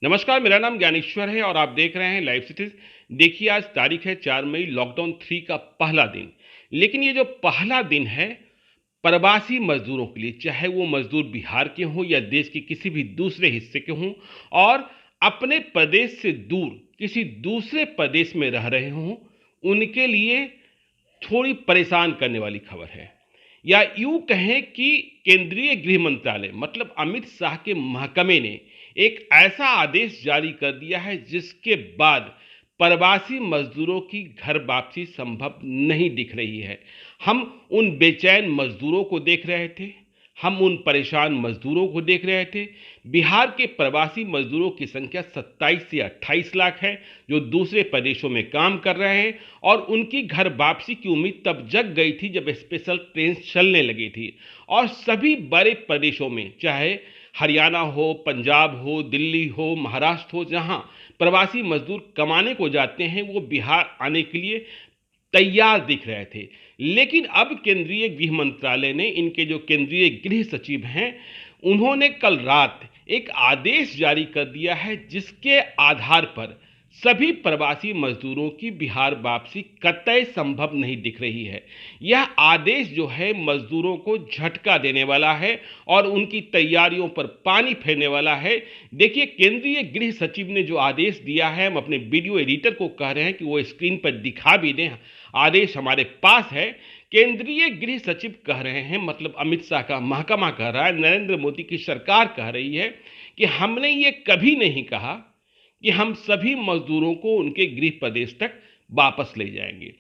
नमस्कार, मेरा नाम ज्ञानेश्वर है और आप देख रहे हैं लाइव सिटीज। देखिए, आज तारीख है 4 मई, लॉकडाउन 3 का पहला दिन। लेकिन ये जो पहला दिन है प्रवासी मजदूरों के लिए, चाहे वो मजदूर बिहार के हों या देश के किसी भी दूसरे हिस्से के हों और अपने प्रदेश से दूर किसी दूसरे प्रदेश में रह रहे हों, उनके लिए थोड़ी परेशान करने वाली खबर है। या यूं कहें कि केंद्रीय गृह मंत्रालय मतलब अमित शाह के महकमे ने एक ऐसा आदेश जारी कर दिया है जिसके बाद प्रवासी मजदूरों की घर वापसी संभव नहीं दिख रही है। हम उन बेचैन मजदूरों को देख रहे थे, हम उन परेशान मजदूरों को देख रहे थे। बिहार के प्रवासी मजदूरों की संख्या 27 से 28 लाख है, जो दूसरे प्रदेशों में काम कर रहे हैं और उनकी घर वापसी की उम्मीद तब जग गई थी जब स्पेशल ट्रेन चलने लगी थी। और सभी बड़े प्रदेशों में, चाहे हरियाणा हो, पंजाब हो, दिल्ली हो, महाराष्ट्र हो, जहां प्रवासी मजदूर कमाने को जाते हैं, वो बिहार आने के लिए तैयार दिख रहे थे। लेकिन अब केंद्रीय गृह मंत्रालय ने, इनके जो केंद्रीय गृह सचिव हैं, उन्होंने कल रात एक आदेश जारी कर दिया है जिसके आधार पर सभी प्रवासी मजदूरों की बिहार वापसी कतई संभव नहीं दिख रही है। यह आदेश जो है मजदूरों को झटका देने वाला है और उनकी तैयारियों पर पानी फेरने वाला है। देखिए, केंद्रीय गृह सचिव ने जो आदेश दिया है, हम अपने वीडियो एडिटर को कह रहे हैं कि वो स्क्रीन पर दिखा भी दें। आदेश हमारे पास है। केंद्रीय गृह सचिव कह रहे हैं, मतलब अमित शाह का महकमा कह रहा है, नरेंद्र मोदी की सरकार कह रही है कि हमने ये कभी नहीं कहा कि हम सभी मजदूरों को उनके गृह प्रदेश तक वापस ले जाएंगे।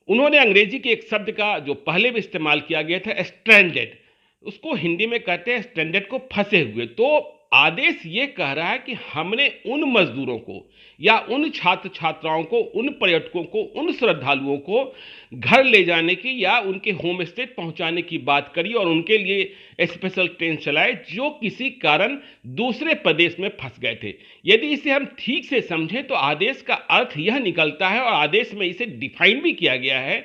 उन्होंने अंग्रेजी के एक शब्द का जो पहले भी इस्तेमाल किया गया था, स्ट्रैंडेड, उसको हिंदी में कहते हैं स्ट्रैंडेड को फंसे हुए। तो आदेश ये कह रहा है कि हमने उन मजदूरों को या उन छात्र छात्राओं को, उन पर्यटकों को, उन श्रद्धालुओं को घर ले जाने की या उनके होम स्टे पहुंचाने की बात करी और उनके लिए स्पेशल ट्रेन चलाए जो किसी कारण दूसरे प्रदेश में फंस गए थे। यदि इसे हम ठीक से समझें तो आदेश का अर्थ यह निकलता है, और आदेश में इसे डिफाइन भी किया गया है,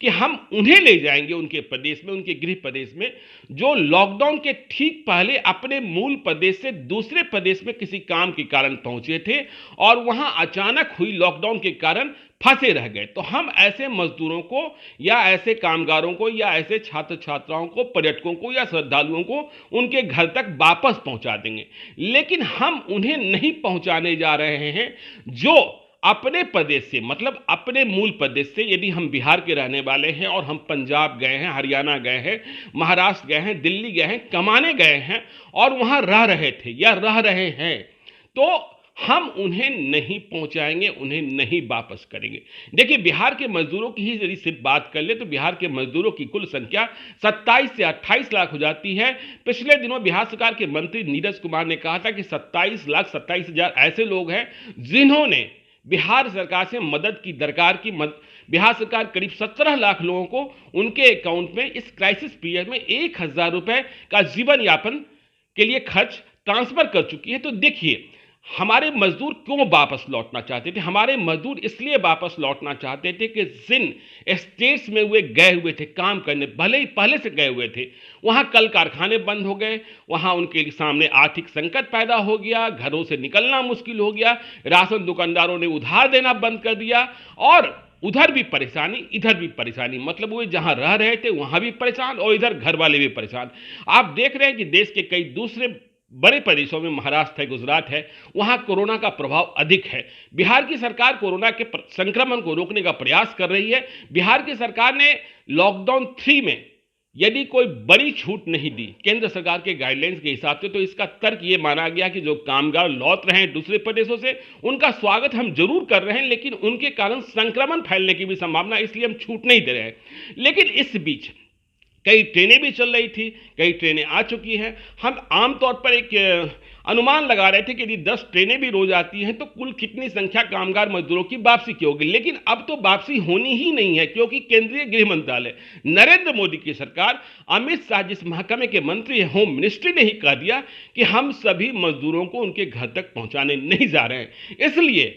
कि हम उन्हें ले जाएंगे उनके प्रदेश में, उनके गृह प्रदेश में, जो लॉकडाउन के ठीक पहले अपने मूल प्रदेश से दूसरे प्रदेश में किसी काम के कारण पहुंचे थे और वहां अचानक हुई लॉकडाउन के कारण फंसे रह गए। तो हम ऐसे मजदूरों को या ऐसे कामगारों को या ऐसे छात्र छात्राओं को, पर्यटकों को या श्रद्धालुओं को उनके घर तक वापस पहुंचा देंगे। लेकिन हम उन्हें नहीं पहुंचाने जा रहे हैं जो अपने प्रदेश से, मतलब अपने मूल प्रदेश से, यदि हम बिहार के रहने वाले हैं और हम पंजाब गए हैं, हरियाणा गए हैं, महाराष्ट्र गए हैं, दिल्ली गए हैं, कमाने गए हैं और वहां रह रहे थे या रह रहे हैं, तो हम उन्हें नहीं पहुंचाएंगे, उन्हें नहीं वापस करेंगे। देखिए, बिहार के मजदूरों की ही यदि सिर्फ बात कर ले तो बिहार के मजदूरों की कुल संख्या 27 से 28 लाख हो जाती है। पिछले दिनों बिहार सरकार के मंत्री नीरज कुमार ने कहा था कि 27,27,000 ऐसे लोग हैं जिन्होंने बिहार सरकार से मदद की दरकार की। बिहार सरकार करीब 17 लाख लोगों को उनके अकाउंट में इस क्राइसिस पीरियड में 1,000 रुपए का जीवन यापन के लिए खर्च ट्रांसफर कर चुकी है। तो देखिए, हमारे मजदूर क्यों वापस लौटना चाहते थे? हमारे मजदूर इसलिए वापस लौटना चाहते थे कि जिन स्टेट्स में वे गए हुए थे काम करने, भले ही पहले से गए हुए थे, वहां कल कारखाने बंद हो गए, वहां उनके सामने आर्थिक संकट पैदा हो गया, घरों से निकलना मुश्किल हो गया, राशन दुकानदारों ने उधार देना बंद कर दिया और उधर भी परेशानी, इधर भी परेशानी। मतलब वे जहां रह रहे थे वहां भी परेशान और इधर घर वाले भी परेशान। आप देख रहे हैं कि देश के कई दूसरे बड़े प्रदेशों में, महाराष्ट्र है, गुजरात है, वहां कोरोना का प्रभाव अधिक है। बिहार की सरकार कोरोना के संक्रमण को रोकने का प्रयास कर रही है। बिहार की सरकार ने लॉकडाउन 3 में यदि कोई बड़ी छूट नहीं दी केंद्र सरकार के गाइडलाइंस के हिसाब से, तो इसका तर्क यह माना गया कि जो कामगार लौट रहे हैं दूसरे प्रदेशों से, उनका स्वागत हम जरूर कर रहे हैं, लेकिन उनके कारण संक्रमण फैलने की भी संभावना, इसलिए हम छूट नहीं दे रहे हैं। लेकिन इस बीच कई ट्रेनें भी चल रही थी, कई ट्रेनें आ चुकी हैं। हम आमतौर पर एक अनुमान लगा रहे थे कि यदि 10 ट्रेनें भी रोज आती हैं तो कुल कितनी संख्या कामगार मजदूरों की वापसी की होगी। लेकिन अब तो वापसी होनी ही नहीं है, क्योंकि केंद्रीय गृह मंत्रालय, नरेंद्र मोदी की सरकार, अमित शाह जिस महकमे के मंत्री हैं, होम मिनिस्ट्री ने ही कह दिया कि हम सभी मजदूरों को उनके घर तक पहुंचाने नहीं जा रहे हैं। इसलिए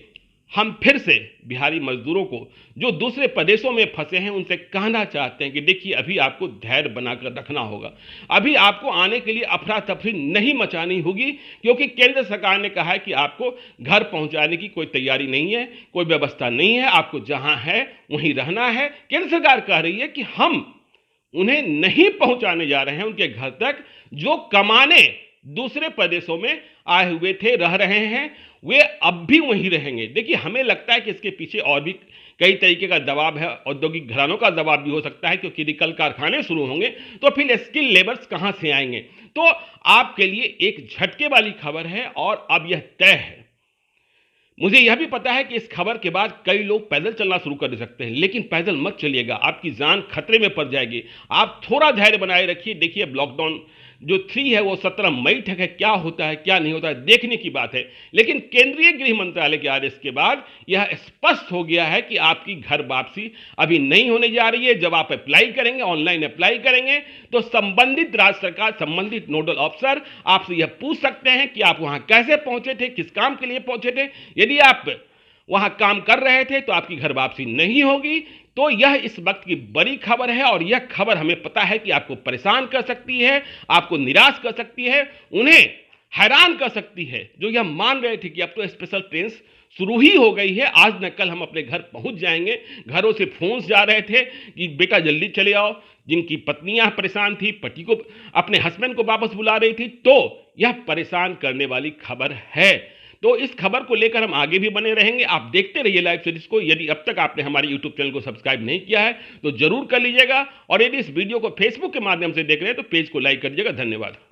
हम फिर से बिहारी मजदूरों को जो दूसरे प्रदेशों में फंसे हैं उनसे कहना चाहते हैं कि देखिए अभी आपको धैर्य बनाकर रखना होगा। अभी आपको आने के लिए अफरा तफरी नहीं मचानी होगी, क्योंकि केंद्र सरकार ने कहा है कि आपको घर पहुंचाने की कोई तैयारी नहीं है, कोई व्यवस्था नहीं है, आपको जहां है वहीं रहना है। केंद्र सरकार कह रही है कि हम उन्हें नहीं पहुंचाने जा रहे हैं उनके घर तक, जो कमाने दूसरे प्रदेशों में आए हुए थे, रह रहे हैं, वे अब भी वहीं रहेंगे। देखिए हमें लगता है कि इसके पीछे और भी कई तरीके का दबाव है, औद्योगिक घरानों का दबाव भी हो सकता है, क्योंकि यदि कल कारखाने शुरू होंगे तो फिर स्किल लेबर्स कहां से आएंगे। तो आपके लिए एक झटके वाली खबर है और अब यह तय है। मुझे यह भी पता है कि इस खबर के बाद कई लोग पैदल चलना शुरू कर सकते हैं, लेकिन पैदल मत चलिएगा, आपकी जान खतरे में पड़ जाएगी। आप थोड़ा धैर्य बनाए रखिए। देखिए अब लॉकडाउन जो 3 है वो 17 मई तक है। क्या होता है क्या नहीं होता है देखने की बात है, लेकिन केंद्रीय गृह मंत्रालय के आदेश के बाद यह स्पष्ट हो गया है कि आपकी घर वापसी अभी नहीं होने जा रही है। जब आप अप्लाई करेंगे, ऑनलाइन अप्लाई करेंगे, तो संबंधित राज्य सरकार, संबंधित नोडल अफसर आपसे यह पूछ सकते हैं कि आप वहां कैसे पहुंचे थे, किस काम के लिए पहुंचे थे। यदि आप वहां काम कर रहे थे तो आपकी घर वापसी नहीं होगी। तो यह इस वक्त की बड़ी खबर है और यह खबर हमें पता है कि आपको परेशान कर सकती है, आपको निराश कर सकती है, उन्हें हैरान कर सकती है, जो यह मान रहे थे कि अब तो स्पेशल ट्रेन शुरू ही हो गई है, आज न कल हम अपने घर पहुंच जाएंगे। घरों से फोन जा रहे थे कि बेटा जल्दी चले आओ, जिनकी पत्नियां परेशान थी, पति को, अपने हस्बैंड को वापस बुला रही थी। तो यह परेशान करने वाली खबर है। तो इस खबर को लेकर हम आगे भी बने रहेंगे। आप देखते रहिए लाइव सीरीज को। यदि अब तक आपने हमारे यूट्यूब चैनल को सब्सक्राइब नहीं किया है तो जरूर कर लीजिएगा, और यदि इस वीडियो को फेसबुक के माध्यम से देख रहे हैं तो पेज को लाइक कर दीजिएगा। धन्यवाद।